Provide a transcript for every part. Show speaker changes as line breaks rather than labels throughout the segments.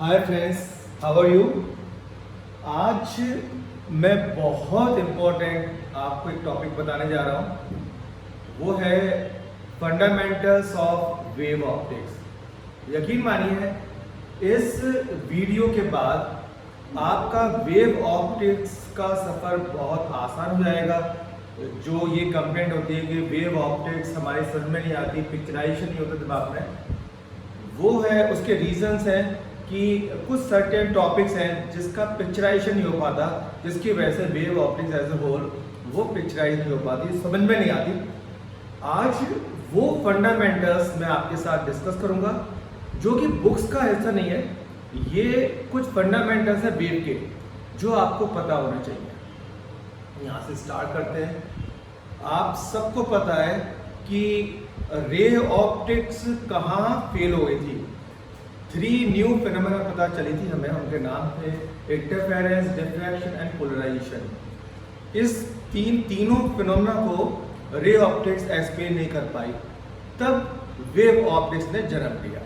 Hi friends, how are you. आज मैं बहुत इम्पोर्टेंट आपको एक टॉपिक बताने जा रहा हूँ। वो है फंडामेंटल्स ऑफ वेव ऑप्टिक्स। यकीन मानिए, इस वीडियो के बाद आपका वेव ऑप्टिक्स का सफ़र बहुत आसान हो जाएगा। जो ये कंप्लेंट होती है कि वेव ऑप्टिक्स हमारी समझ में नहीं आती, पिक्चराइजेशन नहीं होता दिमाग में, वो है, उसके रीजंस हैं कि कुछ सर्टेन टॉपिक्स हैं जिसका पिक्चराइजेशन नहीं हो पाता, जिसकी वजह से wave optics as a whole वो पिक्चराइज नहीं हो पाती, समझ में नहीं आती। आज वो फंडामेंटल्स मैं आपके साथ डिस्कस करूंगा जो कि बुक्स का हिस्सा नहीं है। ये कुछ फंडामेंटल्स है वेव के जो आपको पता होना चाहिए। यहाँ से स्टार्ट करते हैं। आप सबको पता है कि रे ऑप्टिक्स कहाँ फेल हो गई थी। 3 न्यू फिनोमेना पता चली थी हमें, उनके नाम थे इंटरफेरेंस, डिफ्रैक्शन एंड पोलराइजेशन। इस तीनों फिनोमेना को रे ऑप्टिक्स एक्सप्लेन नहीं कर पाई। तब वेव ऑप्टिक्स ने जन्म लिया।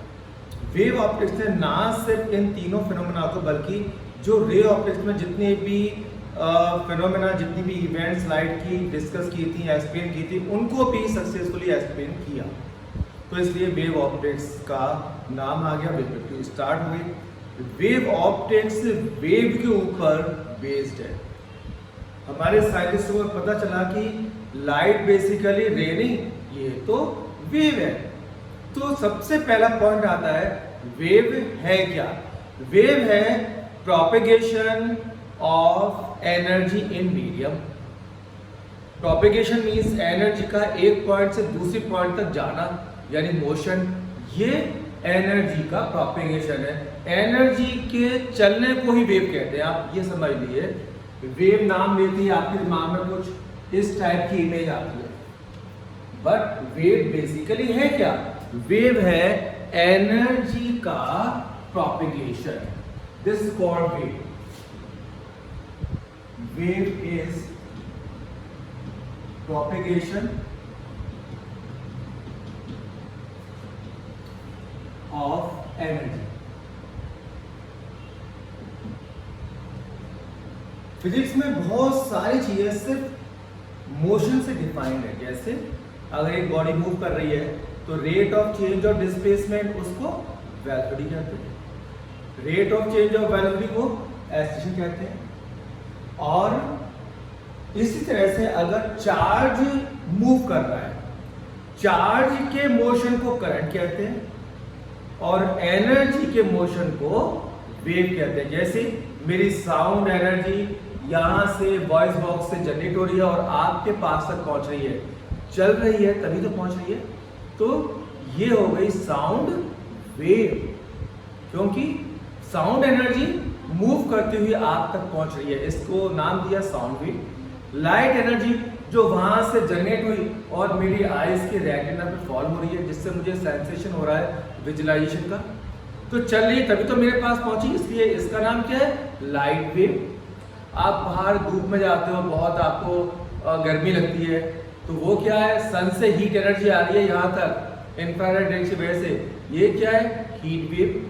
वेव ऑप्टिक्स ने ना सिर्फ इन तीनों फिनोमेना को, बल्कि जो रे ऑप्टिक्स में जितने भी फिनोमेना, जितनी भी इवेंट्स लाइट की डिस्कस की थी, एक्सप्लेन की थी, उनको भी सक्सेसफुली एक्सप्लेन किया। तो इसलिए वेव ऑप्टिक्स का नाम आ गया, वेव स्टार्ट हुई। वेव ऑप्टिक्स वेव के ऊपर बेस्ड है। हमारे साइंटिस्टों को पता चला कि लाइट बेसिकली रे नहीं, ये तो वेव है। तो सबसे पहला पॉइंट आता है, वेव है क्या? वेव है propagation of energy in medium. Propagation means energy का एक पॉइंट से दूसरे पॉइंट तक जाना, यानी मोशन। ये एनर्जी का प्रोपेगेशन है। एनर्जी के चलने को ही वेव कहते हैं। आप ये समझ लीजिए, वेव नाम लेती है, आपके दिमाग में कुछ इस टाइप की इमेज आती है, बट वेव बेसिकली है क्या? वेव है एनर्जी का propagation. This called wave. Wave is propagation of energy. Physics में बहुत सारी चीजें सिर्फ मोशन से डिफाइंड है। जैसे अगर एक बॉडी मूव कर रही है तो rate of change of displacement उसको वेलोसिटी कहते हैं। Rate of change of velocity को एक्सेलरेशन कहते हैं। और इसी तरह से अगर चार्ज मूव कर रहा है, चार्ज के मोशन को करंट कहते हैं और एनर्जी के मोशन को वेव कहते हैं। जैसे मेरी साउंड एनर्जी यहां से वॉइस बॉक्स से जनरेट हो रही है और आपके पास तक पहुंच रही है, चल रही है तभी तो पहुंच रही है। तो ये हो गई साउंड वेव, क्योंकि साउंड एनर्जी मूव करती हुई आप तक पहुंच रही है, इसको नाम दिया साउंड वेव। लाइट एनर्जी जो वहां से जनरेट हुई और मेरी आईज के रेटिना पे फॉल हो रही है, जिससे मुझे सेंसेशन हो रहा है विजुअलाइजेशन का, तो चल रही तभी तो मेरे पास पहुंची, इसलिए इसका नाम क्या है? Light wave. आप बाहर धूप में जाते हो, बहुत आपको गर्मी लगती है, तो वो क्या है? सन से हीट एनर्जी आ रही है यहाँ तक इंफ्रारेड रेज की वजह से, ये क्या है? Heat wave.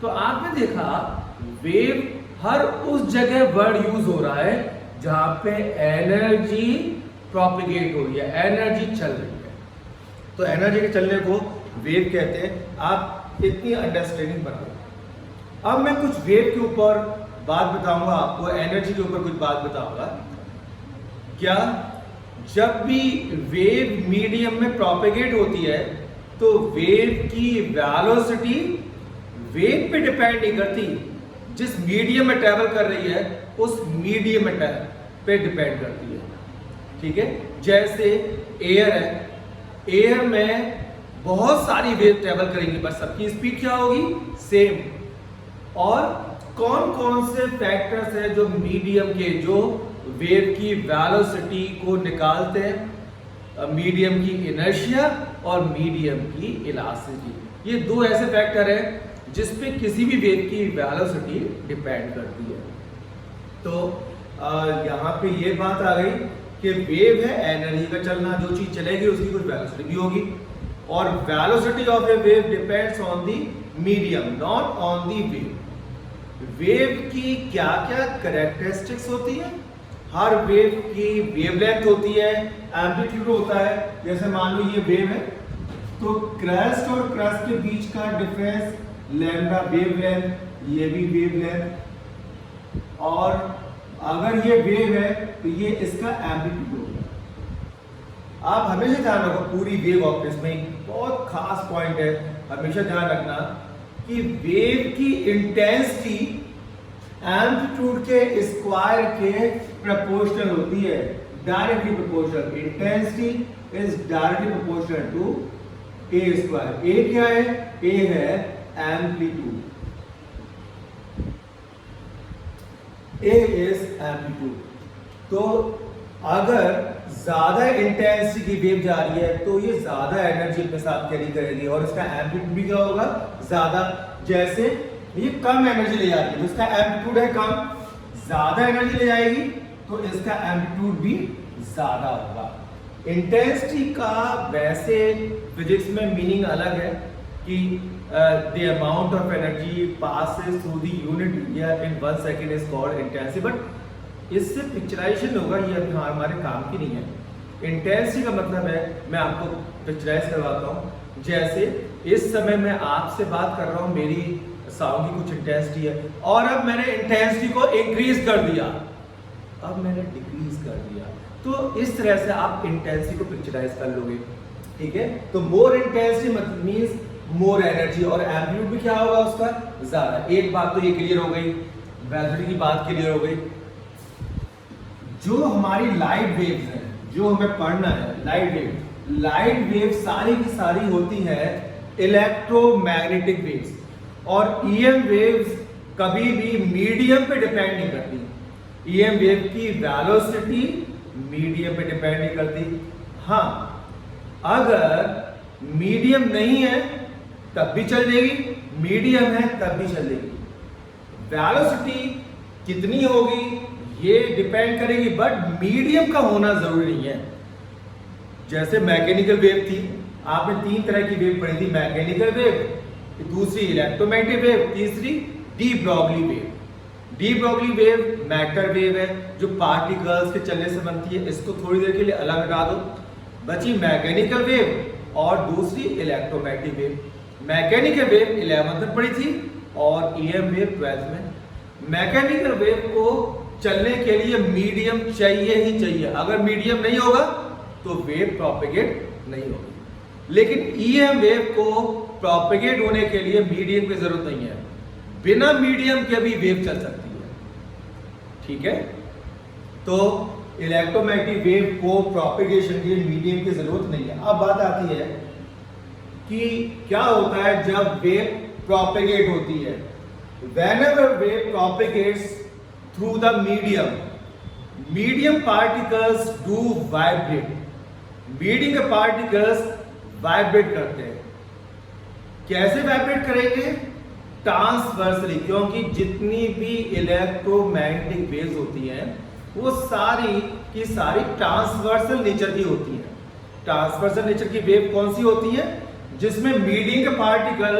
तो आपने देखा वेव हर उस जगह वर्ड यूज हो रहा है जहां पे एनर्जी प्रोपिगेट हो रही है, एनर्जी चल रही है। तो एनर्जी के चलने को वेव कहते हैं। आप इतनी अंडरस्टैंडिंग बनाओ। अब मैं कुछ वेव के ऊपर बात बताऊंगा आपको, एनर्जी के ऊपर कुछ बात बताऊंगा। क्या जब भी वेव मीडियम में प्रोपेगेट होती है तो वेव की वेलोसिटी वेव पे डिपेंड नहीं करती, जिस मीडियम में ट्रेवल कर रही है उस मीडियम में पे डिपेंड करती है। ठीक है, जैसे एयर है, एयर में बहुत सारी वेव ट्रेवल करेंगी, बस सबकी स्पीड क्या होगी? सेम। और कौन कौन से फैक्टर्स हैं जो मीडियम के, जो वेव की वेलोसिटी को निकालते हैं? मीडियम की इनर्शिया और मीडियम की इलास्टिसिटी। ये दो ऐसे फैक्टर हैं जिसपे किसी भी वेव की वेलोसिटी डिपेंड करती है। तो यहाँ पे ये बात आ गई कि वेव है एनर्जी का चलना, जो चीज चलेगी उसकी कुछ वेलोसिटी भी होगी, और velocity of A wave depends on the medium, not on the wave. Wave की क्या क्या कैरेक्टरिस्टिक्स होती है। हर वेव की वेवलेंथ होती है, एम्पलीट्यूड होता है। जैसे मान लो ये वेव है, तो क्रस्ट और क्रस्ट के बीच का डिफरेंस लैम्डा वेवलेंथ, ये भी वेवलेंथ, और अगर ये वेव है तो ये इसका एम्पलीट्यूड होगा। आप हमेशा ध्यान रखो, पूरी वेव ऑप्टिक्स में बहुत खास पॉइंट है, हमेशा ध्यान रखना कि वेव की इंटेंसिटी एम्पलीट्यूड के स्क्वायर के प्रोपोर्शनल होती है, directly proportional. Intensity is directly proportional to A square. A क्या है? ए है एम्पलीट्यूड, ए इज एम्पलीट्यूड। तो अगर ज्यादा इंटेंसिटी की वेव जा रही है तो ये ज्यादा एनर्जी अपने साथ कैरी करेगी और इसका एम्पलीट्यूड भी क्या होगा? ज्यादा। जैसे ये कम एनर्जी ले जा रही है तो इसका एम्पलीट्यूड है कम, ज्यादा एनर्जी ले जाएगी तो इसका एम्पलीट्यूड भी ज्यादा होगा। इंटेंसिटी का वैसे फिजिक्स में मीनिंग अलग है कि the amount of energy passes through the unit area in 1 second is called intensity, but इससे पिक्चराइजेशन होगा, ये हमारे काम की नहीं है। इंटेंसिटी का मतलब है, मैं आपको पिक्चराइज करवाता हूँ। जैसे इस समय मैं आपसे बात कर रहा हूँ, मेरी साउंड की कुछ इंटेंसिटी है और अब मैंने इंटेंसिटी को इंक्रीज कर दिया, अब मैंने डिक्रीज कर दिया, तो इस तरह से आप इंटेंसिटी को पिक्चराइज कर लोगे। ठीक है, तो मोर इंटेंसिटी मतलब मींस मोर एनर्जी, और एम्पलीट्यूड भी क्या होगा उसका? ज्यादा। एक बात तो ये क्लियर हो गई, वेलोसिटी की बात क्लियर हो गई। जो हमारी लाइट वेव्स हैं, जो हमें पढ़ना है, लाइट वेव सारी की सारी होती है इलेक्ट्रोमैग्नेटिक वेव्स, और ईएम वेव्स कभी भी मीडियम पे डिपेंड नहीं करती। ईएम वेव की वेलोसिटी मीडियम पे डिपेंड नहीं करती। हाँ, अगर मीडियम नहीं है तब भी चल जाएगी, मीडियम है तब भी चलेगी। वेलोसिटी कितनी होगी ये डिपेंड करेगी, बट मीडियम का होना जरूरी नहीं है। जैसे मैकेनिकल वेव थी, आपने 3 तरह की वेव पढ़ी थी, मैकेनिकल वेव, दूसरी इलेक्ट्रोमैग्नेटिक वेव, तीसरी de Broglie wave. De Broglie wave matter wave है जो पार्टिकल्स के चलने से बनती है, इसको थोड़ी देर के लिए अलग हटा दो। बची मैकेनिकल वेव और दूसरी electromagnetic wave. Mechanical wave 11th में पढ़ी थी और ईएम वेव 12th में। मैकेनिकल वेव को चलने के लिए मीडियम चाहिए ही चाहिए, अगर मीडियम नहीं होगा तो वेव प्रोपेगेट नहीं होगी। लेकिन ईएम वेव को प्रोपेगेट होने के लिए मीडियम की जरूरत नहीं है, बिना मीडियम के भी वेव चल सकती है। ठीक है, तो इलेक्ट्रोमैग्नेटिक वेव को प्रोपेगेशन के लिए मीडियम की जरूरत नहीं है। अब बात आती है कि क्या होता है जब वेव प्रोपेगेट होती है। Whenever wave propagates through the medium particles do vibrate. Medium के पार्टिकल्स वाइब्रेट करते हैं। कैसे वाइब्रेट करेंगे? ट्रांसवर्सली, क्योंकि जितनी भी इलेक्ट्रोमैग्नेटिक वेव्स होती हैं वो सारी की सारी ट्रांसवर्सल नेचर की होती हैं। ट्रांसवर्सल नेचर की वेव कौन सी होती है? जिसमें मीडियम के पार्टिकल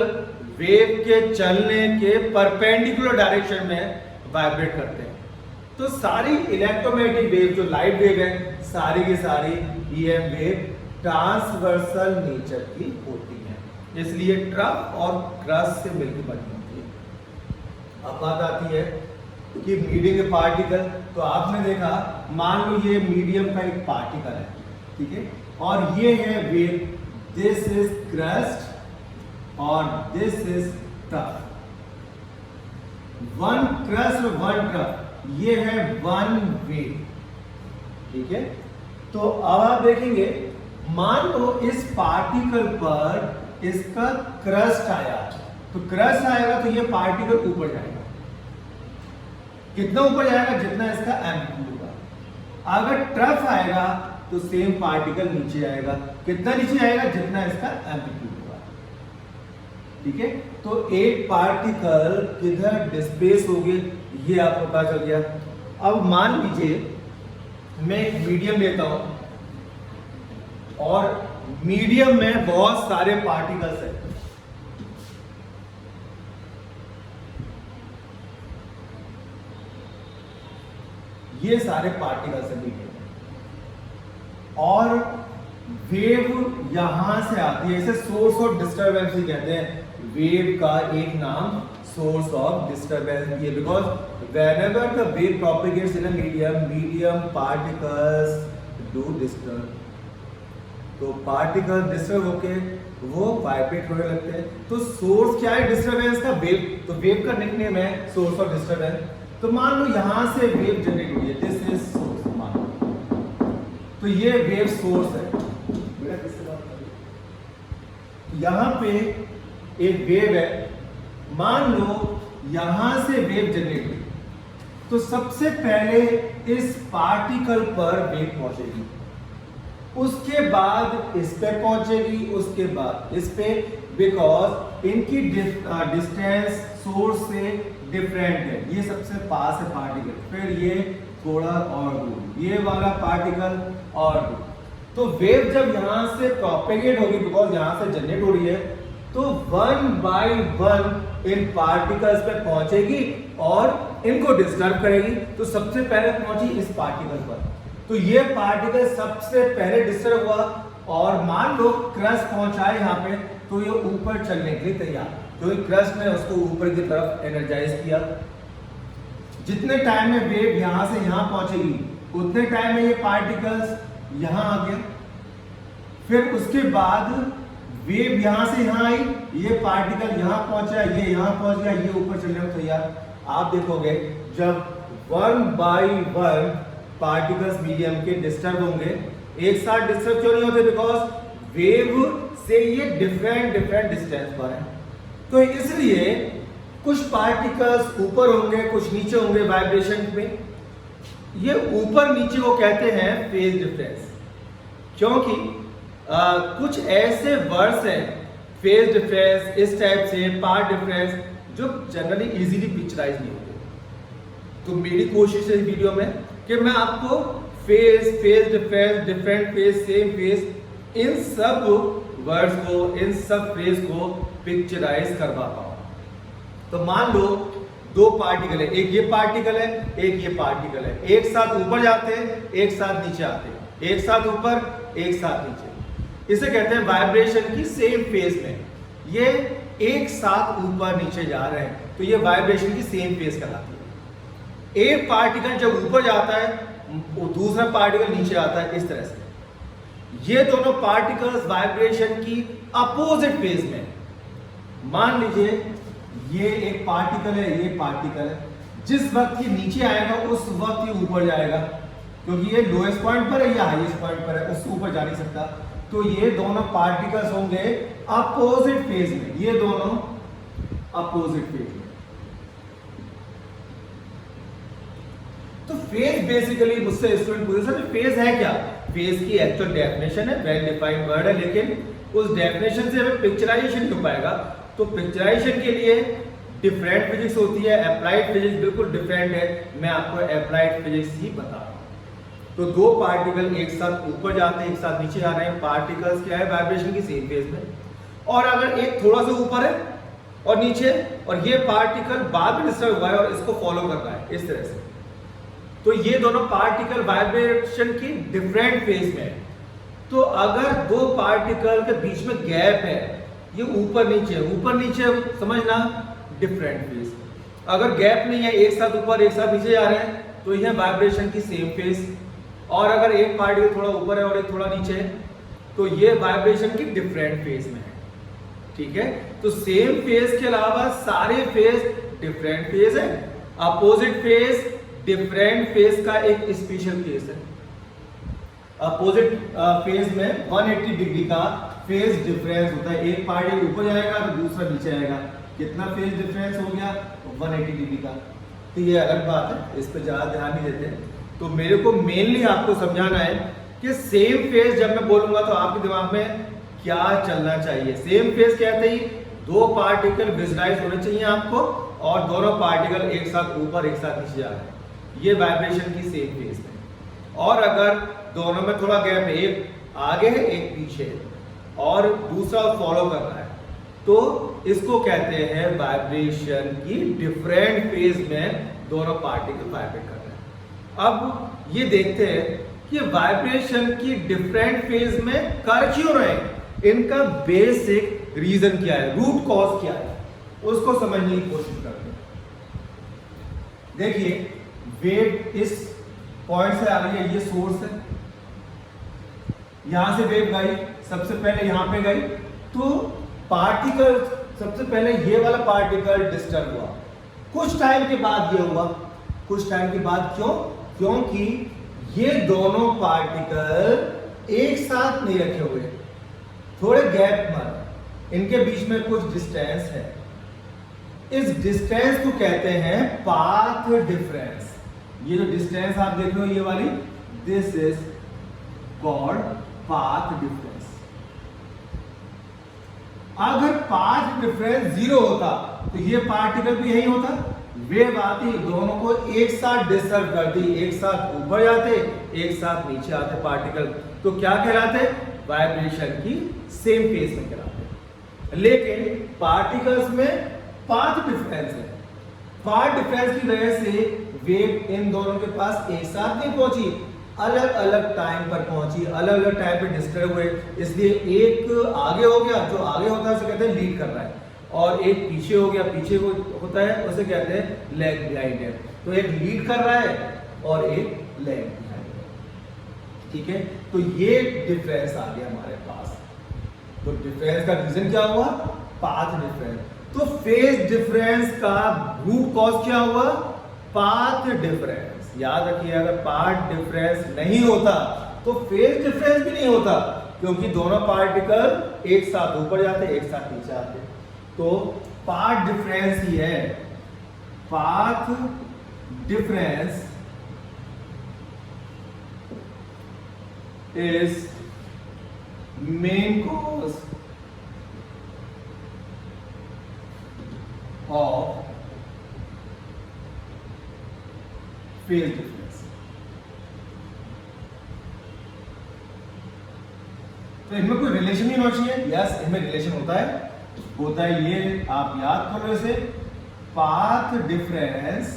वेव के चलने के परपेंडिकुलर डायरेक्शन में वाइब्रेट करते हैं। तो सारी इलेक्ट्रोमैग्नेटिक वेव जो लाइट वेव है, सारी की सारी ईएम वेव ट्रांसवर्सल नेचर की होती है, इसलिए ट्रफ और क्रस्ट से मिलकर बनी होती है। अब बात आती है कि मीडियम के पार्टिकल, तो आपने देखा, मान लो ये मीडियम का एक पार्टिकल है, ठीक है, और ये है वेव, दिस इज क्रस्ट और this is tough. One crust और वन टफ, ये है वन वेव। ठीक है, तो अब आप देखेंगे, मान लो इस पार्टिकल पर इसका क्रस्ट आया, तो क्रस्ट आएगा तो ये पार्टिकल ऊपर जाएगा। कितना ऊपर जाएगा? जितना इसका एम्पलीट्यूड होगा। अगर ट्रफ आएगा तो सेम पार्टिकल नीचे आएगा। कितना नीचे आएगा? जितना इसका एम्पलीट्यूड होगा। ठीक है, तो एक पार्टिकल किधर डिस्प्लेस हो गए ये आपको पता चल गया। अब मान लीजिए मैं एक मीडियम लेता हूं और मीडियम में बहुत सारे पार्टिकल्स हैं। ये सारे पार्टिकल्स हैं मीडियम में, और वेव यहां से आती है, इसे सोर्स ऑफ डिस्टरबेंस भी कहते हैं। वेव का एक नाम सोर्स ऑफ डिस्टरबेंस भी है, because whenever the wave propagates in a medium particles do disturb, तो पार्टिकल डिस्टर्ब होके वो वाइब्रेट होने लगते हैं। तो सोर्स क्या है डिस्टरबेंस का? वेव। तो वेव का निकनेम है सोर्स ऑफ डिस्टरबेंस। तो मान लो यहां से वेव जनरेट हुई है, दिस इज सोर्स, मान लो तो ये वेव सोर्स है। बेटा किससे बात कर रही है? यहां पे एक वेव है, मान लो यहां से वेव जनरेट हुई, तो सबसे पहले इस पार्टिकल पर वेव पहुंचेगी, उसके बाद इस पे पहुंचेगी, उसके बाद इस पे, बिकॉज इनकी डिस्टेंस सोर्स से डिफरेंट है। ये सबसे पास है पार्टिकल, फिर ये थोड़ा और दूर, ये वाला पार्टिकल और दूर। तो वेव जब यहां से प्रोपेगेट होगी, बिकॉज यहां से जनरेट हो रही है, तो 1 by 1 इन पार्टिकल्स पे पहुंचेगी और इनको डिस्टर्ब करेगी। तो सबसे पहले पहुंची इस पार्टिकल पर, तो ये पार्टिकल सबसे पहले डिस्टर्ब हुआ, और मान लो क्रस्ट पहुंचा है यहाँ पे, तो ये ऊपर चलने के लिए तैयार, क्योंकि क्रस्ट ने उसको ऊपर की तरफ एनर्जाइज किया। जितने टाइम में वेव यहां से यहां पहुंचेगी, उतने टाइम में ये पार्टिकल्स यहां आ गया, फिर उसके बाद वेव यहां से यहां आई, ये पार्टिकल यहां पहुंचा, ये यहां पहुंच गया, ये ऊपर चलने को तैयार। आप देखोगे जब 1 by 1 पार्टिकल्स मीडियम के डिस्टर्ब होंगे, एक साथ डिस्टर्ब क्यों नहीं होते? बिकॉज वेव से ये डिफरेंट डिस्टेंस पर है। तो इसलिए कुछ पार्टिकल्स ऊपर होंगे, कुछ नीचे होंगे वाइब्रेशन में। ये ऊपर नीचे को कहते हैं फेज डिफरेंस, क्योंकि कुछ ऐसे वर्ड्स हैं, फेज डिफरेंस, इस टाइप से पार्ट डिफरेंस, जो जनरली इजीली पिक्चराइज नहीं होते। तो मेरी कोशिश है इस वीडियो में कि मैं आपको phase difference, different phase, same phase, इन सब वर्ड्स को, इन सब फ्रेज को पिक्चराइज करवा पाऊं। तो मान लो दो पार्टिकल है, एक ये पार्टिकल है, एक ये पार्टिकल है, एक साथ ऊपर जाते हैं, एक साथ नीचे आते हैं, एक साथ ऊपर, एक साथ नीचे। इसे कहते हैं वाइब्रेशन की सेम फेज में, ये एक साथ ऊपर नीचे जा रहे हैं, तो ये वाइब्रेशन की सेम फेज कहलाती है। एक पार्टिकल जब ऊपर जाता है, दूसरा पार्टिकल नीचे आता है, इस तरह से। ये दोनों पार्टिकल्स वाइब्रेशन की अपोजिट फेज में। मान लीजिए ये एक पार्टिकल है, ये पार्टिकल है, जिस वक्त ये नीचे आएगा उस वक्त ये ऊपर जाएगा, क्योंकि ये लोएस्ट पॉइंट पर है या हाईएस्ट पॉइंट पर है, उससे ऊपर जा नहीं सकता। तो ये दोनों पार्टिकल्स होंगे अपोजिट फेज में, ये दोनों अपोजिट फेज में। तो फेज बेसिकली मुझसे स्टूडेंट पूछे सर फेज है क्या? फेज की एक्चुअल डेफिनेशन है, वेल डिफाइंड वर्ड है, लेकिन उस डेफिनेशन से हमें पिक्चराइजेशन नहीं हो पाएगा। तो पिक्चराइजेशन के लिए डिफरेंट फिजिक्स होती है, अप्लाइड फिजिक्स बिल्कुल डिफरेंट है। मैं आपको अप्लाइड फिजिक्स ही बता रहा हूं। तो दो पार्टिकल एक साथ ऊपर जाते हैं, एक साथ नीचे आ रहे हैं, पार्टिकल्स क्या है? वाइब्रेशन की सेम फेज में। और अगर एक थोड़ा सा ऊपर है और नीचे, और ये पार्टिकल बाद में डिस्टर्ब हुआ है और इसको फॉलो कर रहा है, इस तरह से, तो ये दोनों पार्टिकल वाइब्रेशन की डिफरेंट फेज में है। तो अगर दो पार्टिकल के बीच में गैप है, ये ऊपर नीचे समझना, डिफरेंट फेज। अगर गैप नहीं है, एक साथ ऊपर एक साथ नीचे जा रहे हैं, तो यह वाइब्रेशन की सेम फेज। और अगर एक पार्टिकल थोड़ा ऊपर है और एक थोड़ा नीचे है, तो ये वाइब्रेशन की डिफरेंट फेज में है। ठीक है, तो सेम फेज के अलावा सारे फेज डिफरेंट फेज है। अपोजिट फेज डिफरेंट फेज का एक स्पेशल केस है। अपोजिट फेज में 180 डिग्री का फेज डिफरेंस होता है। एक पार्टिकल ऊपर जाएगा तो दूसरा नीचे आएगा, कितना फेज डिफरेंस हो गया? 180 डिग्री का। तो ये अलग बात है, इस पर ज्यादा ध्यान नहीं देते। तो मेरे को मेनली आपको समझाना है कि सेम फेज जब मैं बोलूंगा तो आपके दिमाग में क्या चलना चाहिए। सेम फेज कहते ही दो पार्टिकल विजुलाइज होने चाहिए आपको, और दोनों पार्टिकल एक साथ ऊपर एक साथ नीचे जा रहे हैं, ये वाइब्रेशन की सेम फेज है। और अगर दोनों में थोड़ा गैप है, एक आगे है एक पीछे है और दूसरा फॉलो कर रहा है, तो इसको कहते हैं वाइब्रेशन की डिफरेंट फेज में दोनों पार्टिकल वाइब्रेट कर रहे हैं। अब ये देखते हैं कि वाइब्रेशन की डिफरेंट फेज में कर क्यों रहे हैं, इनका बेसिक रीजन क्या है, रूट कॉज क्या है, उसको समझने की कोशिश करते हैं। देखिए वेव इस पॉइंट से आ रही है, ये सोर्स है, यहां से वेव गई, सबसे पहले यहां पे गई, तो पार्टिकल सबसे पहले ये वाला पार्टिकल डिस्टर्ब हुआ, कुछ टाइम के बाद ये हुआ, कुछ टाइम के बाद क्यों, क्योंकि ये दोनों पार्टिकल एक साथ नहीं रखे हुए, थोड़े गैप पर, इनके बीच में कुछ डिस्टेंस है, इस डिस्टेंस को कहते हैं पाथ डिफरेंस। ये जो डिस्टेंस आप देख रहे हो ये वाली, this is called path difference. अगर पाथ डिफरेंस 0 होता तो ये पार्टिकल भी यही होता, वेव आती, दोनों को एक साथ डिस्टर्ब करती, एक साथ ऊपर जाते, एक साथ नीचे आते पार्टिकल, तो क्या कहलाते, वाइब्रेशन की सेम फेज में कहलाते। लेकिन पार्टिकल्स में पाथ डिफरेंस है, पाथ डिफरेंस की वजह से वेव इन दोनों के पास एक साथ नहीं पहुंची, अलग अलग टाइम पर पहुंची, अलग अलग टाइम पर डिस्टर्ब हुए, इसलिए एक आगे हो गया, जो आगे होता है उसे कहते हैं लीड कर रहा है, और एक पीछे हो गया, पीछे को होता है उसे कहते हैं लैग बिहाइंड है। तो एक लीड कर रहा है और एक लैग बिहाइंड है, ठीक है। तो ये डिफरेंस आ गया हमारे पास। तो डिफरेंस का रीजन क्या हुआ, पाथ डिफरेंस। तो फेज डिफरेंस का रूट कॉज क्या हुआ, पाथ डिफरेंस। याद रखिए, अगर पाथ डिफरेंस नहीं होता तो फेज डिफरेंस भी नहीं होता, क्योंकि दोनों पार्टिकल एक साथ ऊपर जाते, एक साथ नीचे आते। तो पाथ डिफरेंस ही है, path difference is main cause of phase difference. तो इनमें कोई रिलेशन ही होना चाहिए, यस इनमें रिलेशन होता है ये आप याद करो इसे, path difference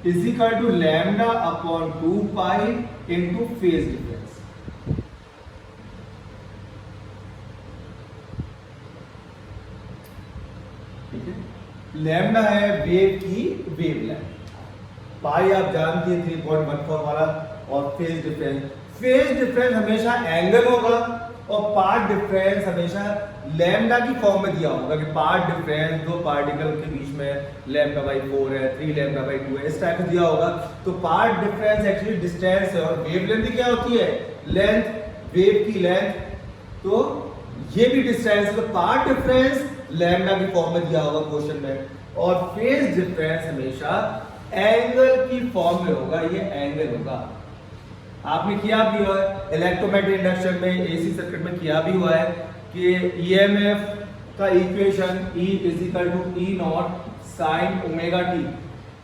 is equal to lambda upon 2 pi into phase difference. ठीक है, लैम्डा है वेव की वेवलेंथ, पाई आप जानते हैं 3.14 वाला, और फेज डिफरेंस हमेशा एंगल होगा, और पाथ डिफरेंस हमेशा लैम्डा की फॉर्म में दिया होगा कि पाथ डिफरेंस दो पार्टिकल के बीच में लैम्डा बाई 4 है, 3 लैम्डा बाई 2 है, इस टाइप में दिया होगा। तो पाथ डिफरेंस एक्चुअली डिस्टेंस है, और वेवलेंथ क्या होती है, लेंथ, वेव की लेंथ, तो ये भी डिस्टेंस है। तो पाथ डिफरेंस लैम्डा की फॉर्म में दिया होगा क्वेश्चन में, और फेज डिफरेंस हमेशा एंगल की फॉर्म में होगा, ये एंगल होगा। आपने किया भी हुआ है इलेक्ट्रोमैग्नेटिक इंडक्शन में, एसी सर्किट में किया भी हुआ है कि ईएमएफ का equation E is equal to E not sine omega t.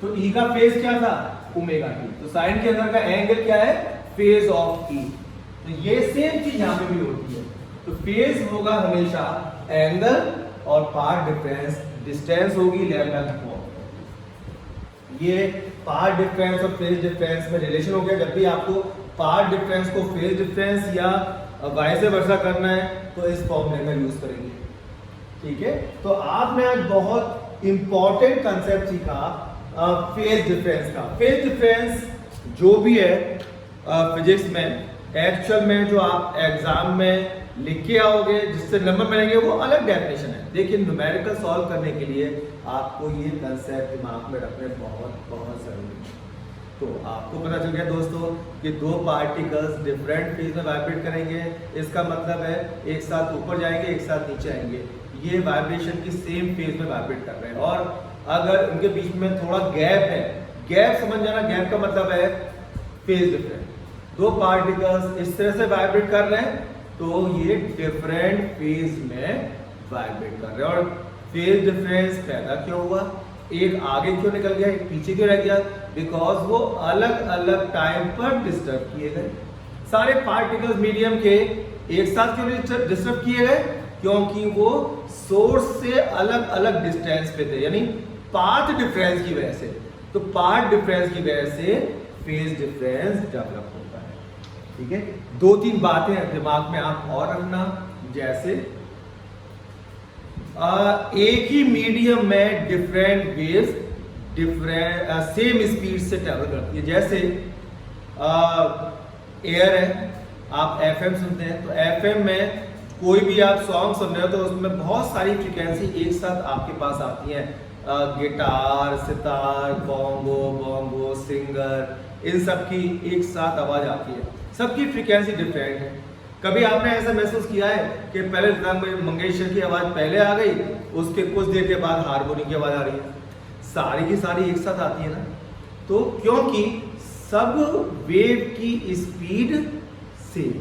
तो E का फेज क्या था, ओमेगा टी, तो साइन के अंदर का एंगल क्या है, फेज ऑफ E। तो ये सेम चीज यहाँ पे भी होती है। तो फेज होगा हमेशा एंगल, और पाथ डिफरेंस डिस्टेंस होगी लैम्डा की फॉर्म। ये पाथ डिफरेंस और फेज डिफरेंस में रिलेशन हो गया। जब भी आपको पाथ डिफरेंस को फेज डिफरेंस या वाइस वर्सा करना है तो इस फॉर्मूले का यूज करेंगे, ठीक है। तो आपने आज बहुत इंपॉर्टेंट कंसेप्ट सीखा फेज डिफरेंस का। फेज डिफरेंस जो भी है फिजिक्स में, एक्चुअल में जो आप एग्जाम में लिख के आओगे, जिससे नंबर मिलेंगे, वो अलग डेफिनेशन है। लेकिन न्यूमेरिकल सॉल्व करने के लिए आपको ये कंसेप्ट दिमाग में रखने बहुत जरूरी है। तो आपको पता चल गया दोस्तों कि दो पार्टिकल्स डिफरेंट फेज में वाइब्रेट करेंगे, इसका मतलब है एक साथ ऊपर जाएंगे, एक साथ नीचे आएंगे, ये वाइब्रेशन की सेम फेज में वाइब्रेट कर रहे हैं। और अगर उनके बीच में थोड़ा गैप है, गैप समझ जाना, गैप का मतलब है फेज डिफरेंट। दो पार्टिकल्स इस तरह से वाइब्रेट कर रहे हैं तो ये डिफरेंट फेज में वाइब्रेट कर रहे हैं। और फेज डिफरेंस पैदा क्यों हुआ, एक आगे क्यों निकल गया, एक पीछे क्यों रह गया, बिकॉज वो अलग अलग टाइम पर डिस्टर्ब किए गए। सारे पार्टिकल्स मीडियम के एक साथ क्यों डिस्टर्ब किए गए, क्योंकि वो सोर्स से अलग अलग डिस्टेंस पे थे। यानी पाथ डिफरेंस की वजह से। तो पाथ डिफरेंस की वजह से फेज डिफरेंस डेवलप होता है। ठीक है, 2-3 बातें दिमाग में आप और रखना, जैसे एक ही मीडियम में डिफरेंट वेव्स सेम स्पीड से ट्रेवल करती है। जैसे एयर है, आप एफएम सुनते हैं, तो एफएम में कोई भी आप सॉन्ग सुन रहे हो तो उसमें बहुत सारी फ्रिक्वेंसी एक साथ आपके पास आती हैं। गिटार, सितार, बॉन्गो, सिंगर, इन सब की एक साथ आवाज आती है, सबकी फ्रिक्वेंसी डिफरेंट है। कभी आपने ऐसा महसूस किया है कि पहले लता मंगेशकर की आवाज पहले आ गई, उसके कुछ देर के बाद हारमोनियम की आवाज आ रही है, सारी की सारी एक साथ आती है ना? तो क्योंकि सब वेव की speed same,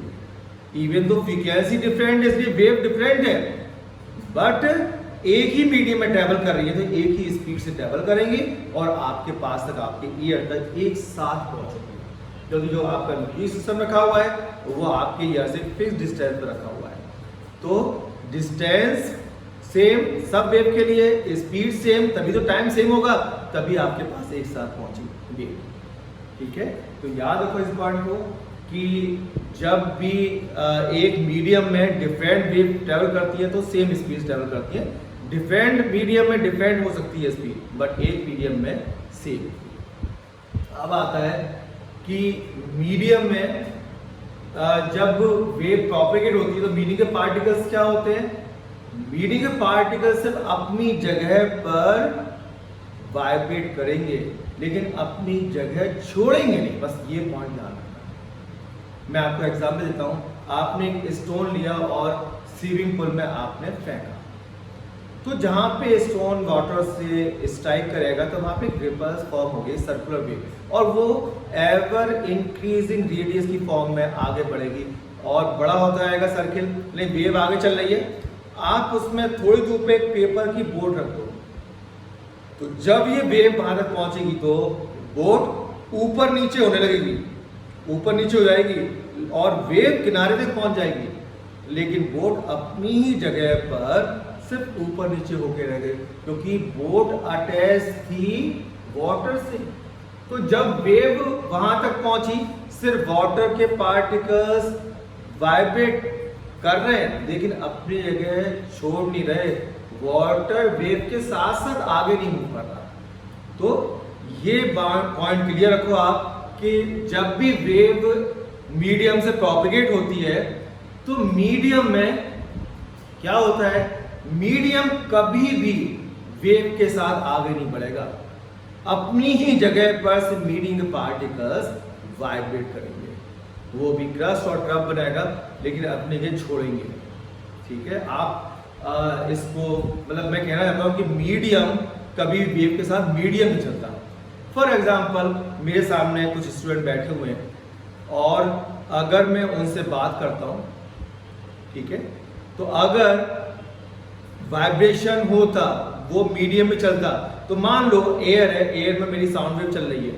even though frequency different है, इसलिए वेव डिफरेंट है, बट एक ही मीडियम में ट्रेवल कर रही है तो एक ही स्पीड से ट्रेवल करेंगे और आपके पास तक, आपके ईयर तक एक साथ पहुंचेंगे। क्योंकि जो आपका म्यूजिक सिस्टम रखा हुआ है वो आपके ईयर से फिक्स डिस्टेंस पर रखा हुआ है। तो डिस्टेंस सेम सब वेव के लिए, स्पीड सेम, तभी तो टाइम सेम होगा, तभी आपके पास एक साथ पहुंचेंगे। ठीक है, तो याद रखो इस पॉइंट को कि जब भी एक मीडियम में डिफरेंट वेव ट्रेवल करती है तो सेम स्पीड ट्रेवल करती है। डिफरेंट मीडियम में डिफरेंट हो सकती है स्पीड, बट एक मीडियम में सेम। अब आता है कि मीडियम में जब वेव प्रोपेगेट होती है तो मीडियम के पार्टिकल्स क्या होते हैं? मीडियम के पार्टिकल्स सिर्फ अपनी जगह पर वाइब्रेट करेंगे, लेकिन अपनी जगह छोड़ेंगे नहीं। बस ये पॉइंट ध्यान रखना। मैं आपको एग्जांपल देता हूं। आपने एक स्टोन लिया और स्विमिंग पूल में आपने फेंका, तो जहां पे स्टोन वाटर से स्ट्राइक करेगा तो वहां पे रिपल्स फॉर्म हो गई, सर्कुलर वेव, और वो एवर इंक्रीजिंग रेडियस की फॉर्म में आगे बढ़ेगी और बड़ा होता जाएगा सर्किल। लेकिन वेव आगे चल रही है, आप उसमें थोड़ी दूर पे एक पेपर की बोट रख दो, तो जब ये वेव वहां तक पहुंचेगी तो बोट ऊपर नीचे होने लगेगी, ऊपर नीचे हो जाएगी और वेव किनारे तक पहुंच जाएगी, लेकिन बोट अपनी ही जगह पर सिर्फ ऊपर नीचे होके रह गए, क्योंकि बोट अटैच थी वाटर से। तो जब वेव वहां तक पहुंची, सिर्फ वाटर के पार्टिकल्स वाइब्रेट कर रहे हैं, लेकिन अपनी जगह छोड़ नहीं रहे, वाटर वेव के साथ साथ आगे नहीं मूव कर रहा। तो ये पॉइंट क्लियर रखो आप कि जब भी वेव मीडियम से प्रोपेगेट होती है तो मीडियम में क्या होता है, मीडियम कभी भी वेव के साथ आगे नहीं बढ़ेगा, अपनी ही जगह पर से मीडियम पार्टिकल्स वाइब्रेट करेंगे, वो भी क्रस्ट और ट्रफ बनाएगा, लेकिन अपने के छोड़ेंगे। ठीक है, आप इसको मतलब मैं कहना चाहता हूं कि मीडियम कभी वेव के साथ मीडियम नहीं चलता। फॉर एग्जाम्पल, मेरे सामने कुछ स्टूडेंट बैठे हुए हैं और अगर मैं उनसे बात करता हूं, ठीक है, तो अगर वाइब्रेशन होता, वो मीडियम में चलता, तो मान लो एयर है, एयर में मेरी साउंड वेव चल रही है,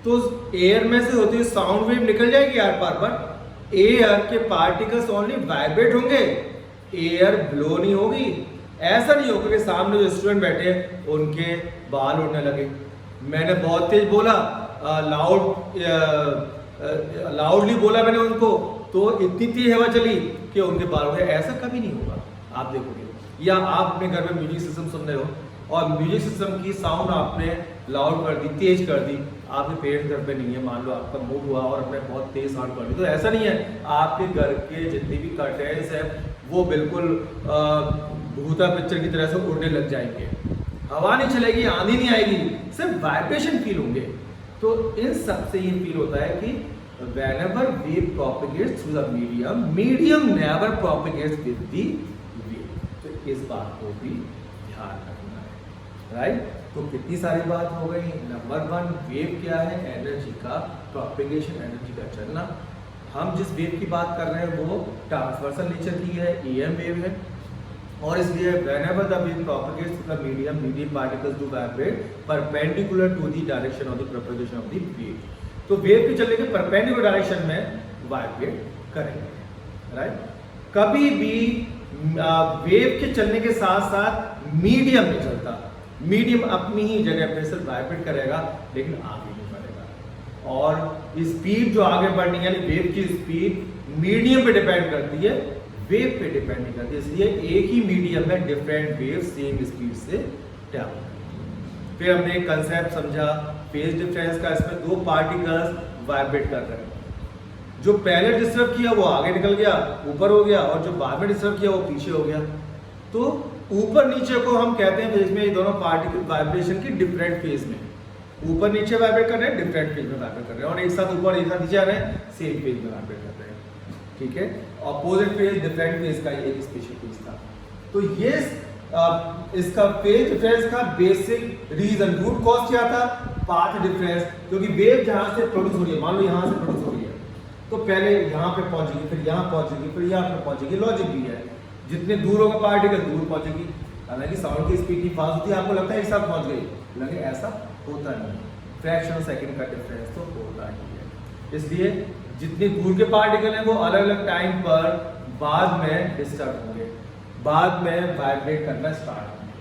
तो एयर में से होती हुई साउंड वेव निकल जाएगी यार पार, बट एयर के पार्टिकल्स ओनली वाइब्रेट होंगे, एयर ब्लो नहीं होगी। ऐसा नहीं होगा कि सामने जो स्टूडेंट बैठे हैं उनके बाल उड़ने लगे, मैंने बहुत तेज बोला, लाउडली बोला मैंने उनको, तो इतनी तेज हवा चली कि उनके बाल उड़े। ऐसा कभी नहीं होगा, आप देखोगे। या आप अपने घर में म्यूजिक सिस्टम सुन रहे हो और म्यूजिक सिस्टम की साउंड आपने लाउड कर दी, तेज कर दी, आपके पेरेंट्स घर पे नहीं है, मान लो आपका मूड हुआ और आपने बहुत तेज साउंड कर दी, तो ऐसा नहीं है आपके घर के जितने भी कर्टेन्स हैं वो बिल्कुल भूता पिक्चर की तरह से उड़ने लग जाएंगे, हवा नहीं चलेगी, आंधी नहीं आएगी, सिर्फ वाइब्रेशन फील होंगे। तो इन सब से ये फील होता है कि whenever wave propagates through the medium never propagates with the wave। तो इस बात को भी ध्यान रखना है, राइट। तो कितनी सारी बात हो गई। नंबर 1, वेव क्या है? एनर्जी का प्रोपेगेशन, एनर्जी का चलना। हम जिस वेव की बात कर रहे हैं वो ट्रांसवर्सल नेचर की है, EM वेव है, और इसलिए whenever the wave propagates through the medium particles do vibrate perpendicular to the direction of the propagation of the wave। तो वेव के चलने के परपेंडिकुलर डायरेक्शन में वाइब्रेट करेंगे, राइट। कभी भी वेव के चलने के साथ साथ मीडियम नहीं चलता। मीडियम अपनी ही जगह पे सिर्फ वाइब्रेट करेगा लेकिन आगे नहीं बढ़ेगा। और स्पीड जो आगे बढ़नी है, यानी वेव की स्पीड मीडियम पे डिपेंड करती है, वेव पे डिपेंड नहीं करती। इसलिए एक ही मीडियम में डिफरेंट वेव सेम स्पीड से ट्रैवल करती है। फिर हमने एक कंसेप्ट समझा फेज डिफरेंस का। इसमें दो पार्टिकल्स वाइब्रेट कर रहे हैं, जो पहले डिस्टर्ब किया वो आगे निकल गया, ऊपर हो गया, और जो बाद में डिस्टर्ब किया वो पीछे हो गया। तो ऊपर नीचे को हम कहते हैं फेज में, ये दोनों पार्टिकल वाइब्रेशन की डिफरेंट फेज में, ऊपर नीचे वाइब्रेट कर रहे हैं, डिफरेंट फेज में वाइब्रेट कर रहे हैं, और एक साथ ऊपर एक साथ नीचे आ रहे हैं, सेम फेज में वाइब्रेट कर रहे हैं। ठीक है, अपोजिट फेज डिफरेंट फेज का एक स्पेशल केस था। तो ये इसका फेज डिफरेंस का बेसिक रीजन, रूट कॉज क्या था? Path difference. क्योंकि वेव जहां से प्रोड्यूस हो रही है, मान लो यहां से प्रोड्यूस हो रही है, तो पहले यहाँ पे पहुंचेगी, फिर यहाँ पहुंचेगी, फिर यहाँ पे पहुंचेगी। लॉजिक भी है, जितने दूर होगा पार्टिकल दूर पहुंचेगी। हालांकि साउंड की स्पीड की फास्ट होती है, आपको लगता है एक साथ पहुंच गई, लेकिन ऐसा होता नहीं, फ्रैक्शन सेकंड का डिफरेंस तो होता ही है। इसलिए जितनी दूर के पार्टिकल हैं वो अलग अलग टाइम पर बाद में डिस्टर्ब होंगे, बाद में वाइब्रेट करना स्टार्ट होंगे।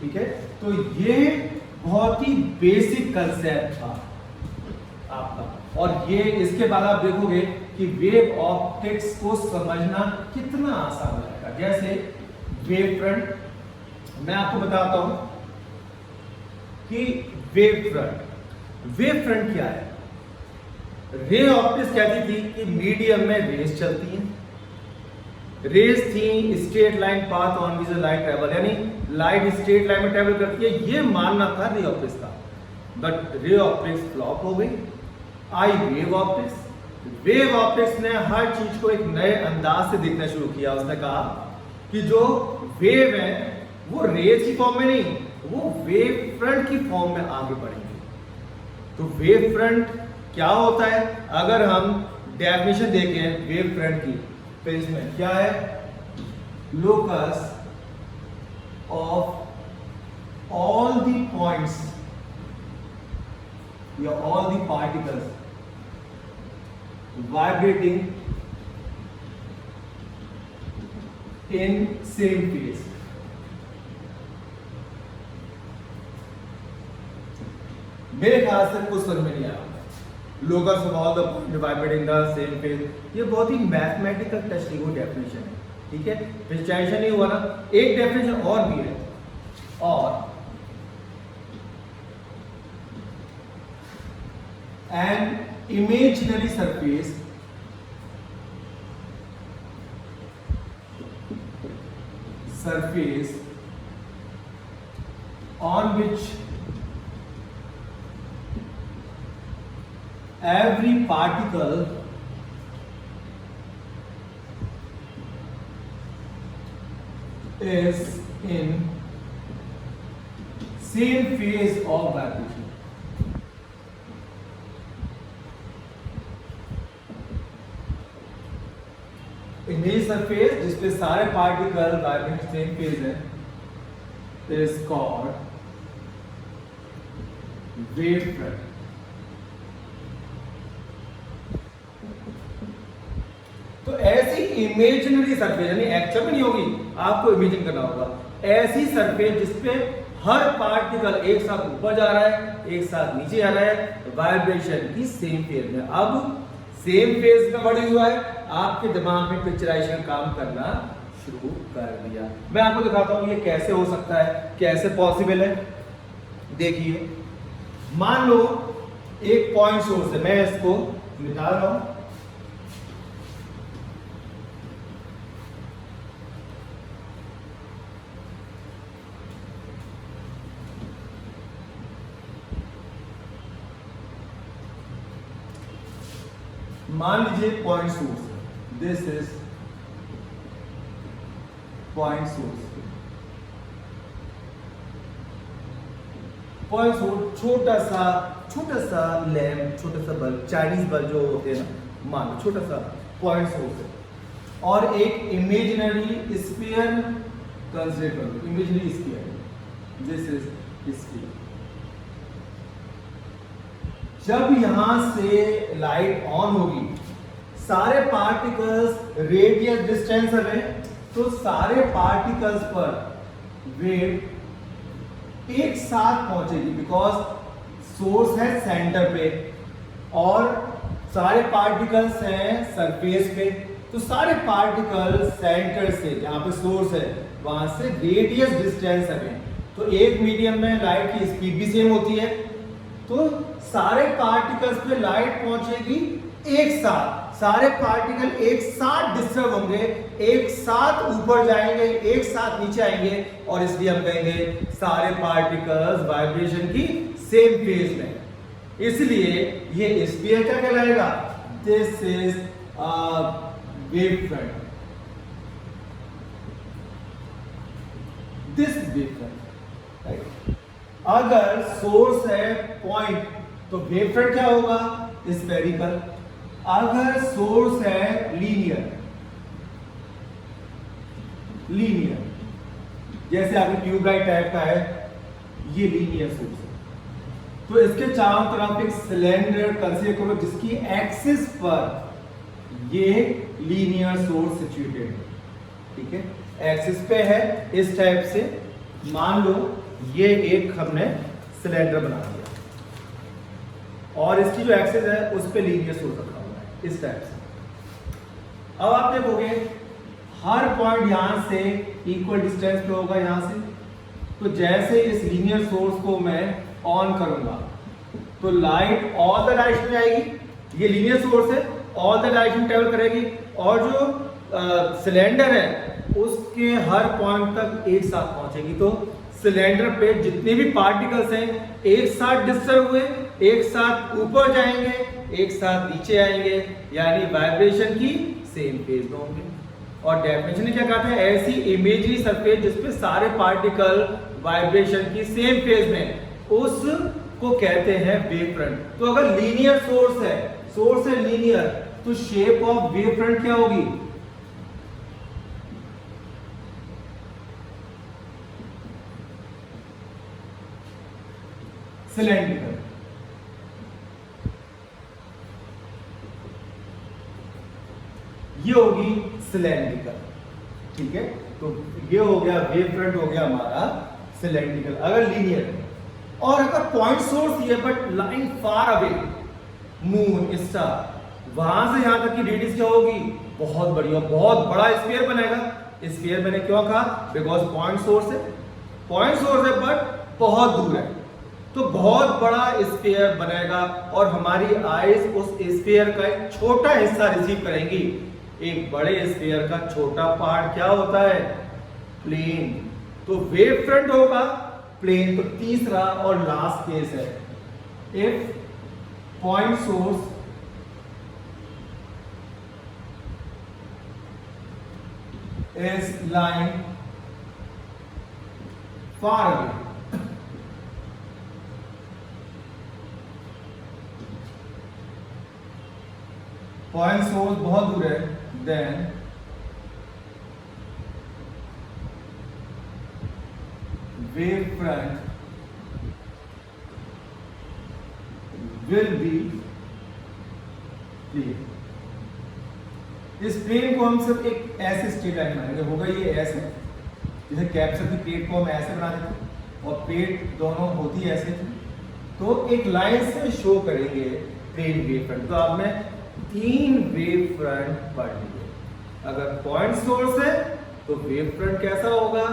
ठीक है, तो ये बहुत ही बेसिक कंसेप्ट था आपका। और ये इसके बाद आप देखोगे कि वेव ऑप्टिक्स को समझना कितना आसान रहेगा। जैसे वेव फ्रंट, मैं आपको बताता हूं कि वेव फ्रंट क्या है। रे ऑप्टिक्स कहती थी कि मीडियम में रेस चलती हैं, रेस थी straight line path on which light travel, यानी लाइट स्ट्रेट लाइन में ट्रेवल करती है, ये मानना था रे ऑप्टिक्स का। बट रे ऑप्टिक्स फ्लॉप हो गई, आई वेव ऑप्टिक्स। वेव ऑप्टिक्स ने हर चीज को एक नए अंदाज से देखना शुरू किया। उसने कहा कि जो वेव है वो रेस की फॉर्म में नहीं, वो वेव फ्रंट की फॉर्म में आगे बढ़ेंगे। तो वेव फ्रंट क्या होता है? अगर हम डेफिनेशन देखें वेव फ्रंट की, तो इसमें क्या है? Locus of all the points या all the particles vibrating in same phase। मेरे ख्याल से कुछ समझ में नहीं आया। Locus of all the point vibrating the same phase, ये बहुत ही मैथमेटिकल टेक्निकल डेफिनेशन है। ठीक है, टेंशन नहीं हुआ ना। एक डेफिनेशन और भी है, और an imaginary surface on which every particle is in same phase of vibration। Image surface जिसपे सारे पार्टिकल वाइब्रेट सेम फेज है, इज कॉल्ड वेव फ्रंट। तो ऐसी इमेजिनरी सरफेस, यानी एक्चुअल में नहीं होगी, आपको इमेजिन करना होगा, ऐसी सरफेस जिसपे हर पार्टिकल एक साथ ऊपर जा रहा है, एक साथ नीचे आ रहा है, वाइब्रेशन की सेम फेज में। अब सेम फेज का वर्ड हुआ है, आपके दिमाग में पिक्चराइजेशन काम करना शुरू कर दिया। मैं आपको दिखाता हूं ये कैसे हो सकता है, कैसे पॉसिबल है। देखिए, मान लो एक पॉइंट सोर्स है, मैं इसको मिटा रहा हूं, मान लीजिए point source, this is point source. Point source छोटा सा लैम्प, छोटा सा बल्ब, चाइनीज बल्ब जो होते हैं ना, मान लो छोटा सा पॉइंट सोर्स है, और एक इमेजिनरी स्फीयर कंसीडर करो, imaginary sphere, this is sphere. जब यहां से लाइट ऑन होगी, सारे पार्टिकल्स रेडियस डिस्टेंस है, तो सारे पार्टिकल्स पर वेव एक साथ पहुंचेगी, बिकॉज सोर्स है सेंटर पे और सारे पार्टिकल्स हैं सरफेस पे, तो सारे पार्टिकल सेंटर से जहां पे सोर्स है वहां से रेडियस डिस्टेंस है, तो एक मीडियम में लाइट की स्पीड भी सेम होती है, तो सारे पार्टिकल्स पे लाइट पहुंचेगी एक साथ, सारे पार्टिकल एक साथ डिस्टर्ब होंगे, एक साथ ऊपर जाएंगे, एक साथ नीचे आएंगे, और इसलिए हम कहेंगे सारे पार्टिकल्स वाइब्रेशन की सेम फेज में, इसलिए ये स्फीयर क्या कहलाएगा, this is wave front, this wave front, right. अगर सोर्स है पॉइंट तो वेव फ्रंट क्या होगा, स्फेरिकल। अगर सोर्स है लीनियर, लीनियर जैसे आपकी ट्यूबलाइट टाइप का है, ये लीनियर सोर्स है, तो इसके चारों तरफ एक सिलेंडर कंसीडर करो जिसकी एक्सिस पर ये लीनियर सोर्स सिचुएटेड है, ठीक है, एक्सिस पे है इस टाइप से। मान लो ये एक हमने सिलेंडर बना दिया और इसकी जो एक्सिस है उस पे लीनियर सोर्स रखा हुआ है इस टाइप से। अब आप देखोगे हर पॉइंट यहां से इक्वल डिस्टेंस पे होगा यहां से, तो जैसे इस लीनियर सोर्स को मैं ऑन करूंगा तो लाइट ऑल द डायरेक्शन में आएगी, ये लीनियर सोर्स है, ऑल द डायरेक्शन ट्रेवल करेगी, और जो सिलेंडर है उसके हर पॉइंट तक एक साथ पहुंचेगी, तो सिलेंडर पे जितने भी पार्टिकल्स हैं एक साथ डिस्टर्ब हुए, एक साथ ऊपर जाएंगे, एक साथ नीचे आएंगे, यानी वाइब्रेशन की सेम फेज में होंगे। और डेफिनेशन में क्या कहता है, ऐसी इमेजरी सरफेस जिसपे सारे पार्टिकल वाइब्रेशन की सेम फेज में, उसको कहते हैं वेव फ्रंट। तो अगर लीनियर सोर्स है लीनियर, तो शेप ऑफ वेव फ्रंट क्या होगी, सिलेंड्रिकल। ये होगी सिलेंड्रिकल, ठीक है, तो ये हो गया वेव फ्रंट, हो गया हमारा सिलेंड्रिकल अगर लीनियर है। और अगर पॉइंट सोर्स ये but line far away, moon star, वहां से यहां तक की रेडियस क्या होगी, बहुत बड़ी और बहुत बड़ा स्फीयर बनेगा। स्फीयर मैंने क्यों कहा, बिकॉज पॉइंट सोर्स है बट बहुत दूर है, तो बहुत बड़ा स्फीयर बनेगा और हमारी आईज उस स्फीयर का एक छोटा हिस्सा रिसीव करेंगी। एक बड़े स्फीयर का छोटा पार्ट क्या होता है, प्लेन, तो वेव फ्रंट होगा प्लेन। तो तीसरा और लास्ट केस है, if point source is lying far away, point source बहुत दूर है, then wave front will be plane. इस प्लेन को हम सिर्फ एक ऐसे स्ट्रेट लाइन बनाएंगे, होगा ये ऐसे, जैसे कैप्सूल की प्लेट को हम ऐसे बना देते और प्लेट दोनों होती है ऐसे, तो एक लाइन से शो करेंगे प्लेन वेव फ्रंट। तो अब मैं 3 वेव फ्रंट पढ़ लिए। अगर पॉइंट सोर्स है तो वेव फ्रंट कैसा होगा,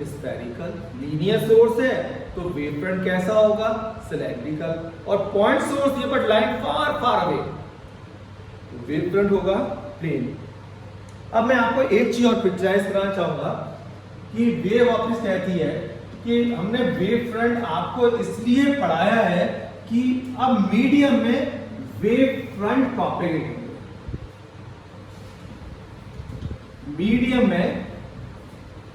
स्फेरिकल। लीनियर सोर्स है तो वेव फ्रंट कैसा होगा, सिलेंड्रिकल। और पॉइंट सोर्स ये but line far far away, तो वेव फ्रंट होगा प्लेन। अब मैं आपको एक चीज और पिक्चराइज कराना चाहूंगा कि वेव ऑप्टिक्स कहती है कि हमने वेव फ्रंट आपको इसलिए पढ़ाया है कि अब मीडियम में वेव फ्रंट प्रोपेगेट होंगे, मीडियम में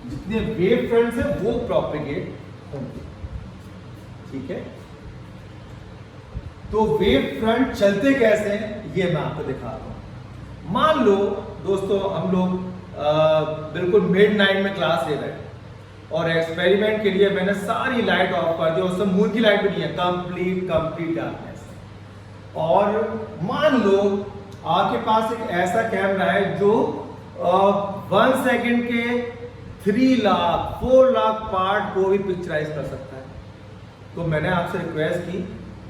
जितने वेव फ्रंट्स हैं वो प्रोपेगेट होंगे, ठीक है। तो वेव फ्रंट चलते कैसे हैं ये मैं आपको दिखा रहा हूं। मान लो दोस्तों हम लोग बिल्कुल मिडनाइट में क्लास ले रहे हैं और एक्सपेरिमेंट के लिए मैंने सारी लाइट ऑफ कर दी, उसमें मून की लाइट भी नहीं है, कंप्लीट डार्कनेस। और मान लो आपके पास एक ऐसा कैमरा है जो 1 सेकेंड के 3 लाख 4 लाख पार्ट को भी पिक्चराइज कर सकता है। तो मैंने आपसे रिक्वेस्ट की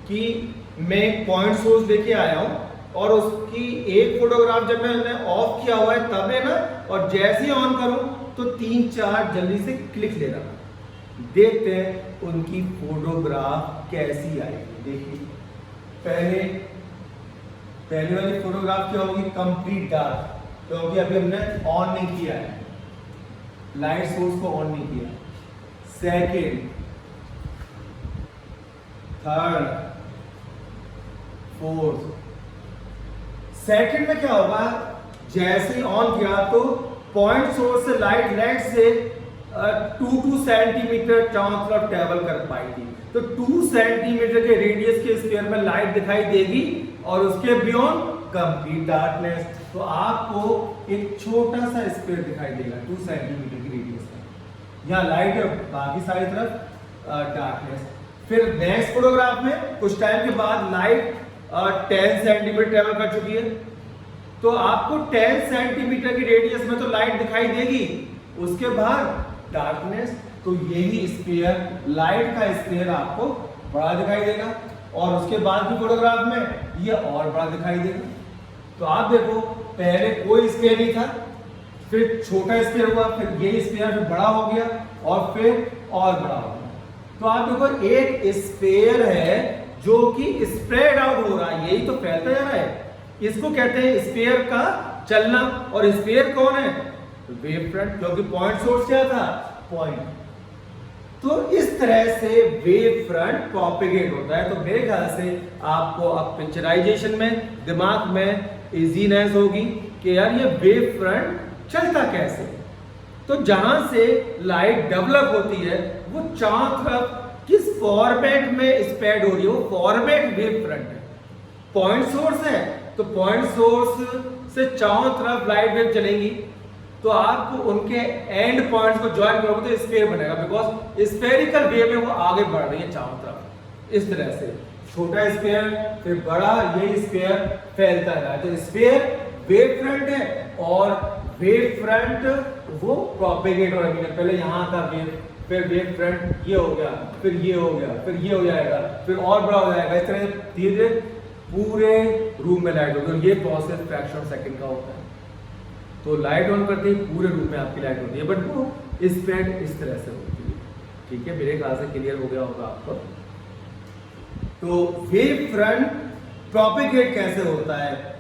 कि मैं एक पॉइंट सोर्स लेके आया हूँ और उसकी एक फोटोग्राफ जब मैंने ऑफ किया हुआ है तब है ना, और जैसे ही ऑन करूं तो 3-4 जल्दी से क्लिक ले रहा। देखते हैं उनकी फोटोग्राफ कैसी आएगी। देखिए पहले वाली फोटोग्राफ क्या होगी, कंप्लीट डार्क, क्योंकि अभी हमने ऑन नहीं किया है, लाइट सोर्स को ऑन नहीं किया। Second, third, fourth. सेकंड में क्या होगा, जैसे ही ऑन किया तो पॉइंट सोर्स से लाइट लेट से 2 सेंटीमीटर चारों तरफ ट्रेवल कर पाएगी, तो 2 सेंटीमीटर के रेडियस के स्फीयर में लाइट दिखाई देगी और उसके बियॉन्ड कंप्लीट डार्कनेस। तो आपको एक छोटा सा स्फीयर दिखाई देगा 2 सेंटीमीटर की रेडियस में, यहाँ लाइट है, बाकी सारी तरफ डार्कनेस। फिर नेक्स्ट फोटोग्राफ में कुछ टाइम के बाद लाइट 10 सेंटीमीटर ट्रेवल कर चुकी है, तो आपको 10 सेंटीमीटर की रेडियस में तो लाइट दिखाई देगी, उसके बाद डार्कनेस। तो यही स्फीयर, लाइट का स्फीयर आपको बड़ा दिखाई देगा और उसके बाद की फोटोग्राफ में ये और बड़ा दिखाई देगा। तो आप देखो पहले कोई स्फीयर नहीं था, फिर छोटा स्फीयर हुआ, फिर ये स्फीयर फिर बड़ा हो गया और फिर और बड़ा हो गया। तो आप देखो एक स्फीयर है जो कि स्प्रेड आउट हो रहा है, यही तो फैलता जा रहा है, इसको कहते हैं स्फीयर का चलना। और स्फीयर कौन है, वेव फ्रंट, क्योंकि पॉइंट सोर्स क्या था, पॉइंट। तो इस तरह से वेव फ्रंट प्रोपेगेट होता है। तो मेरे ख्याल से आपको अब पिक्चराइजेशन में दिमाग में इजीनेस होगी कि यार ये वेव फ्रंट चलता कैसे। तो जहां से लाइट डेवलप होती है वो चारों तरफ किस फॉर्मेट में स्प्रेड हो रही है, वो फॉर्मेट वेव फ्रंट है। पॉइंट सोर्स है तो पॉइंट सोर्स से चारों तरफ लाइट वेव चलेंगी, तो आपको उनके एंड पॉइंट्स को ज्वाइन करोगे तो स्फीयर बनेगा, बिकॉज स्फेरिकल वेव में वो आगे बढ़ रही है चारों तरफ। इस तरह से छोटा स्फीयर फिर बड़ा, यही स्फीयर फैलता है। तो स्फीयर वेव फ्रंट है और वेव फ्रंट वो प्रोपेगेट हो रही है। पहले यहाँ था वेव, फिर वेव फ्रंट ये हो गया, फिर ये हो गया, फिर ये हो जाएगा, फिर और बड़ा हो जाएगा। इस तरह धीरे धीरे पूरे रूम में लाइट होगी। ये प्रोसेस फ्रैक्शन ऑफ सेकंड का होता है। तो लाइट ऑन करते ही पूरे रूम में आपकी लाइट होती है, बट वो स्प्रेड इस तरह से होती है। ठीक है, मेरे ख्याल से क्लियर हो गया होगा आपको। तो वेव फ्रंट प्रोपेगेट कैसे होता है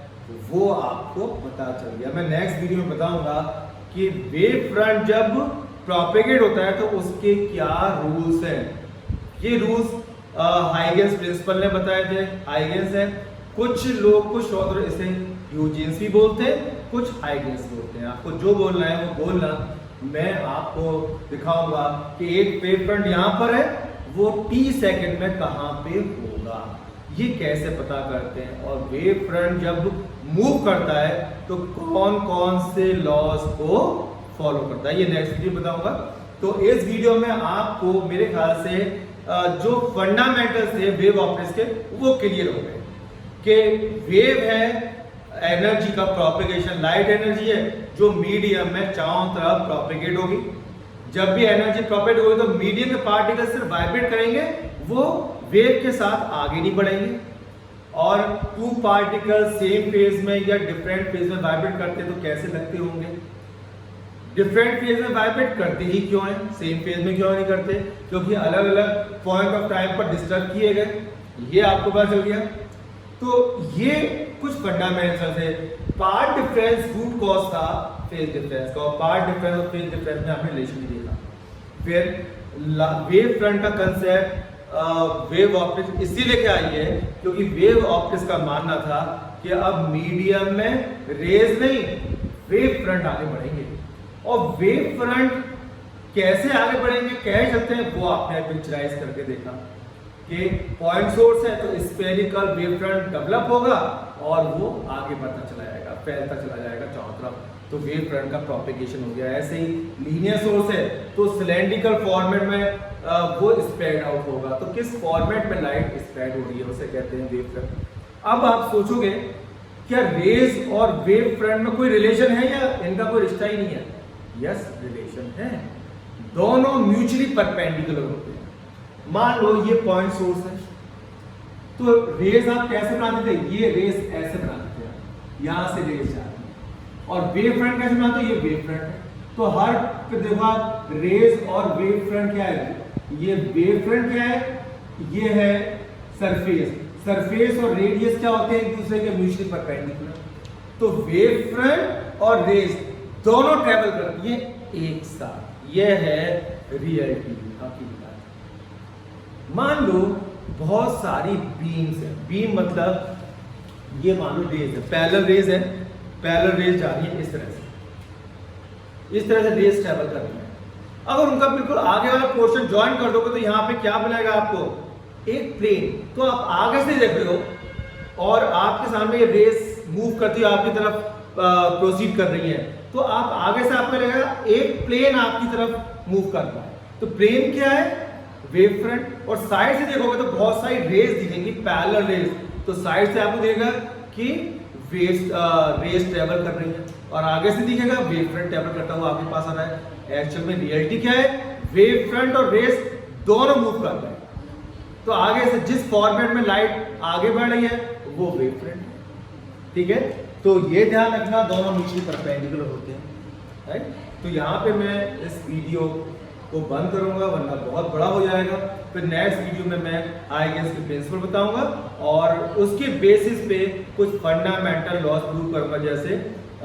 वो आपको पता चल गया। मैं नेक्स्ट वीडियो में बताऊंगा कि वेव फ्रंट जब प्रोपेगेट होता है तो उसके क्या रूल्स हैं। ये रूल्स हाइगेंस प्रिंसिपल ने बताए थे। हाइगेंस है, कुछ लोग, कुछ शोध इसे ह्यूजेंस भी बोलते हैं, कुछ हाइगेंस बोलते हैं। आपको जो बोलना है वो बोलना। मैं आपको दिखाऊंगा कि एक वेव फ्रंट यहाँ पर है, वो t सेकंड में कहाँ पे होगा, ये कैसे पता करते हैं। और वेव फ्रंट जब मूव करता है तो कौन कौन से लॉज को फॉलो करता है, ये नेक्स्ट वीडियो बताऊंगा। तो इस वीडियो में आपको मेरे ख्याल से जो फंडामेंटल्स थे वेव ऑप्टिक्स के वो क्लियर हो गए कि वेव है एनर्जी का प्रोपेगेशन, लाइट एनर्जी है जो मीडियम में चारों तरफ प्रोपेगेट होगी। जब भी एनर्जी प्रोपेगेट होगी तो मीडियम के पार्टिकल सिर्फ वाइब्रेट करेंगे, वो वेव के साथ आगे नहीं बढ़ेंगे। और 2 पार्टिकल सेम फेज में या डिफरेंट फेज में वाइब्रेट करते हैं तो कैसे लगते होंगे। डिफरेंट फेज में वाइब्रेट करते ही क्यों है, सेम फेज में क्यों नहीं करते, क्योंकि अलग अलग पॉइंट ऑफ टाइम पर डिस्टर्ब किए गए, ये आपको पता चल गया। तो ये कुछ फंडामेंटल्स है। पार्ट डिफरेंस रूट कॉज था फेज डिफरेंस का, और पार्ट डिफरेंस और फेज डिफरेंस में आपने रिलेशन नहीं देखा। फिर वेव फ्रंट का कंसेप्ट वेव ऑप्टिक्स इसीलिए क्या आई है क्योंकि वेव ऑप्टिक्स का मानना था कि अब मीडियम में रेज नहीं, वेव फ्रंट आगे बढ़ेंगे। और वेव फ्रंट कैसे आगे बढ़ेंगे, कैसे चलते हैं, वो आपने पिक्चराइज करके देखा कि पॉइंट सोर्स है तो स्फेरिकल वेव फ्रंट डेवलप होगा और वो आगे बढ़ता चला जाएगा, फैलता चला जाएगा चारों तरफ। तो वेव फ्रंट का प्रोपेगेशन हो गया। ऐसे ही लीनियर सोर्स है तो सिलेंड्रिकल फॉर्मेट में वो स्प्रेड आउट होगा। तो किस फॉर्मेट में लाइट स्प्रेड हो रही है उसे कहते हैं वेव फ्रंट। अब आप सोचोगे क्या रेज और वेव फ्रंट में कोई रिलेशन है या इनका कोई रिश्ता ही नहीं है। यस, रिलेशन है, दोनों म्यूचुअली परपेंडिकुलर होते हैं। मान लो ये पॉइंट सोर्स है, तो रेज आप कैसे बनाते थे, ये रेज ऐसे बनाते थे, यहां से रेज जाती है। और वेव फ्रंट कैसे बनाते, ये वेव फ्रंट है। तो हर देखो आप, रेज और वेव फ्रंट क्या है, ये वेव फ्रंट क्या है, ये है सरफेस। सरफेस और रेडियस क्या होते हैं, एक दूसरे के म्यूचुअली परपेंडिकुलर। तो वेव फ्रंट और रेज दोनों ट्रेवल करती है एक साथ, ये है रियलिटी, हकीकत। मान लो बहुत सारी बीम्स है, बीम मतलब ये मान लो रेज है, पैरेलल रेज है, पैरेलल रेज जा रही है इस तरह से रेज ट्रेवल कर रही है। अगर उनका बिल्कुल आगे वाला पोर्शन ज्वाइन कर दोगे तो यहाँ पे क्या मिलेगा आपको, एक प्लेन। तो आप आगे से देख रहे हो और आपके सामने ये रेस मूव करती है, आपकी तरफ प्रोसीड कर रही है, तो आप आगे से आपको लगेगा एक प्लेन आपकी तरफ मूव कर रहा है। तो प्लेन क्या है, वेव फ्रंट। और साइड से देखोगे तो बहुत सारी रेस दिखेंगी, पैरेलल रेस। तो साइड से आपको दिखेगा कि रेस ट्रेवल कर रही है, और आगे से दिखेगा वेव फ्रंट ट्रेवल करता हुआ आपके पास आ रहा है। एक्चुअल में रियलिटी क्या है, वेव फ्रंट और रेस दोनों मूव कर रहे हैं। तो आगे से जिस फॉर्मेट में लाइट आगे बढ़ रही है वो वेव फ्रंट है, ठीक है। तो ये ध्यान रखना, दोनों म्यूचुअली परपेंडिकुलर होते हैं, राइट। तो यहाँ पे मैं इस वीडियो को बंद करूंगा वरना बहुत बड़ा हो जाएगा। फिर नेक्स्ट वीडियो में मैं आईगेन्स के प्रिंसिपल बताऊंगा और उसके बेसिस पे कुछ फंडामेंटल लॉस प्रूव करूंगा, जैसे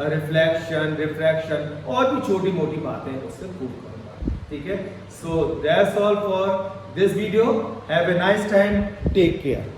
रिफ्लेक्शन, रिफ्रैक्शन और भी छोटी मोटी बातें उससे प्रूव करूंगा, ठीक है। So that's all for this video. Have a nice time, take care.